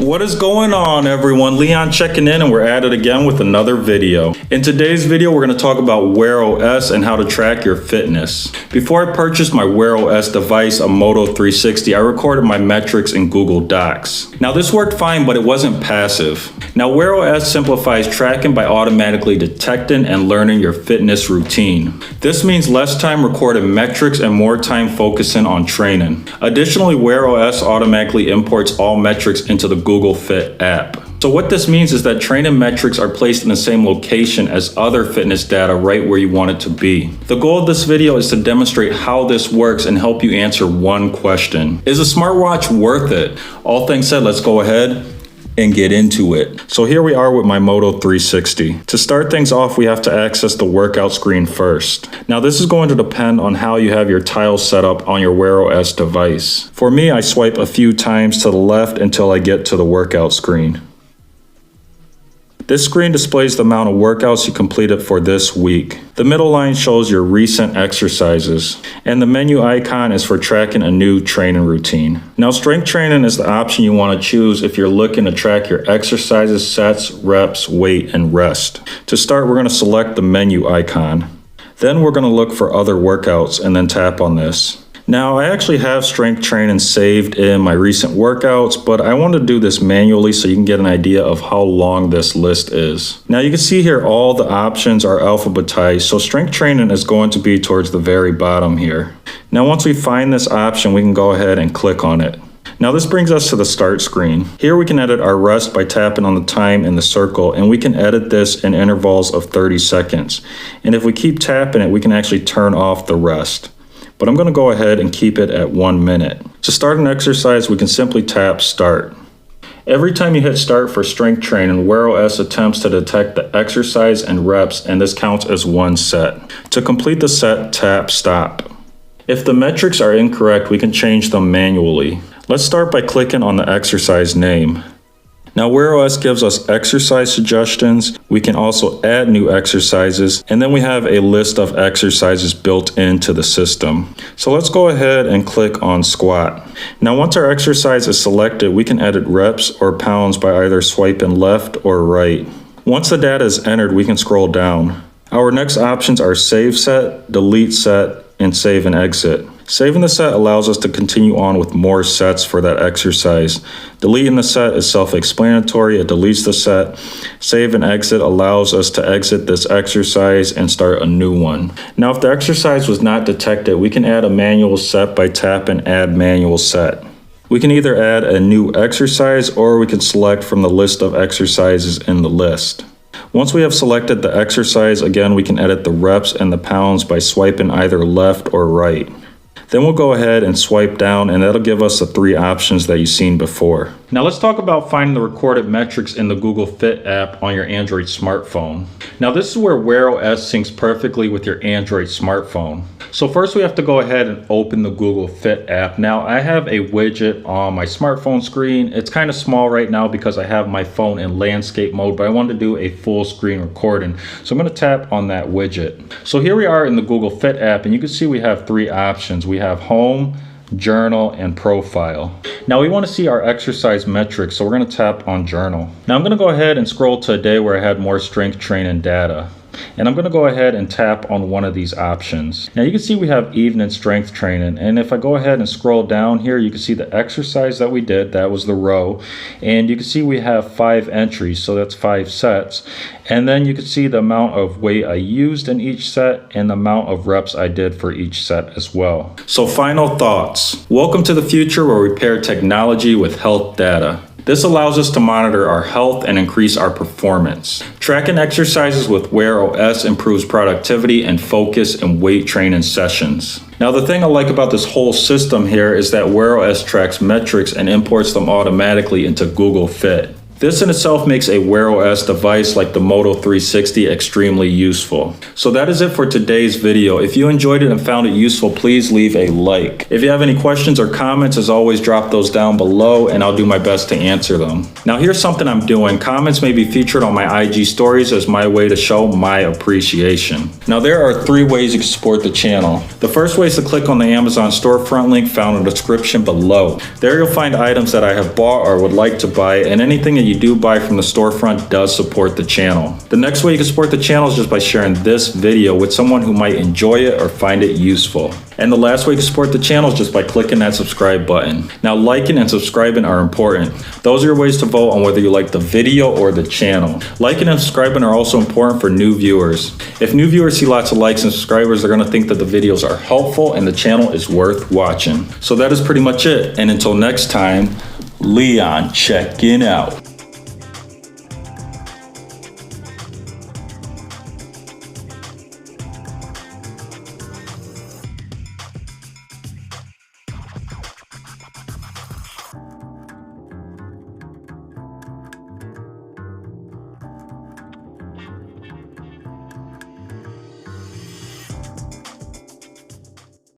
What is going on, everyone? Leon checking in, and we're at it again with another video. In today's video, we're going to talk about WearOS and how to track your fitness. Before I purchased my WearOS device, a Moto360, I recorded my metrics in Google Docs. Now this worked fine, but it wasn't passive. Now WearOS simplifies tracking by automatically detecting and learning your fitness routine. This means less time recording metrics and more time focusing on training. Additionally, WearOS automatically imports all metrics into the GoogleFit app. So what this means is that training metrics are placed in the same location as other fitness data right where you want it to be. The goal of this video is to demonstrate how this works and help you answer one question. Is a smartwatch worth it? All things said, let's go ahead and get into it. So here we are with my Moto360. To start things off, we have to access the workout screen first. Now this is going to depend on how you have your tiles set up on your WearOS device. For me, I swipe a few times to the left until I get to the workout screen. This screen displays the amount of workouts you completed for this week. The middle line shows your recent exercises, and the menu icon is for tracking a new training routine. Now, strength training is the option you want to choose if you're looking to track your exercises, sets, reps, weight, and rest. To start, we're going to select the menu icon. Then we're going to look for other workouts and then tap on this. Now, I actually have strength training saved in my recent workouts, but I want to do this manually so you can get an idea of how long this list is. Now, you can see here all the options are alphabetized, so strength training is going to be towards the very bottom here. Now, once we find this option, we can go ahead and click on it. Now this brings us to the start screen. Here we can edit our rest by tapping on the time in the circle, and we can edit this in intervals of 30 seconds. And if we keep tapping it, we can actually turn off the rest. But I'm going to go ahead and keep it at 1 minute. To start an exercise, we can simply tap start. Every time you hit start for strength training, WearOS attempts to detect the exercise and reps, and this counts as one set. To complete the set, tap stop. If the metrics are incorrect, we can change them manually. Let's start by clicking on the exercise name. Now WearOS gives us exercise suggestions. We can also add new exercises, and then we have a list of exercises built into the system. So let's go ahead and click on squat. Now once our exercise is selected, we can edit reps or pounds by either swiping left or right. Once the data is entered, we can scroll down. Our next options are save set, delete set, and save and exit. Saving the set allows us to continue on with more sets for that exercise. Deleting the set is self-explanatory. It deletes the set. Save and exit allows us to exit this exercise and start a new one. Now, if the exercise was not detected, we can add a manual set by tapping Add Manual Set. We can either add a new exercise or we can select from the list of exercises in the list. Once we have selected the exercise, again, we can edit the reps and the pounds by swiping either left or right. Then we'll go ahead and swipe down, and that'll give us the 3 options that you've seen before. Now let's talk about finding the recorded metrics in the GoogleFit app on your Android smartphone. Now this is where WearOS syncs perfectly with your Android smartphone. So first we have to go ahead and open the GoogleFit app. Now I have a widget on my smartphone screen. It's kind of small right now because I have my phone in landscape mode, but I wanted to do a full screen recording. So I'm going to tap on that widget. So here we are in the GoogleFit app, and you can see we have 3 options. We have home, journal, and profile. Now we want to see our exercise metrics, so we're going to tap on journal. Now I'm going to go ahead and scroll to a day where I had more strength training data. And I'm going to go ahead and tap on one of these options. Now you can see we have evening strength training, and if I go ahead and scroll down here, you can see the exercise that we did. That was the row, and you can see we have 5 entries, so that's 5 sets. And then you can see the amount of weight I used in each set and the amount of reps I did for each set as well. So final thoughts. Welcome to the future where we pair technology with health data. This allows us to monitor our health and increase our performance. Tracking exercises with WearOS improves productivity and focus in weight training sessions. Now the thing I like about this whole system here is that WearOS tracks metrics and imports them automatically into GoogleFit. This in itself makes a WearOS device like the Moto360 extremely useful. So that is it for today's video. If you enjoyed it and found it useful, please leave a like. If you have any questions or comments, as always, drop those down below and I'll do my best to answer them. Now here's something I'm doing. Comments may be featured on my IG stories as my way to show my appreciation. Now there are 3 ways you can support the channel. The first way is to click on the Amazon storefront link found in the description below. There you'll find items that I have bought or would like to buy, and anything that you do buy from the storefront does support the channel. The next way you can support the channel is just by sharing this video with someone who might enjoy it or find it useful. And the last way you can support the channel is just by clicking that subscribe button. Now liking and subscribing are important. Those are your ways to vote on whether you like the video or the channel. Liking and subscribing are also important for new viewers. If new viewers see lots of likes and subscribers, they're going to think that the videos are helpful and the channel is worth watching. So that is pretty much it. And until next time, Leon checking out.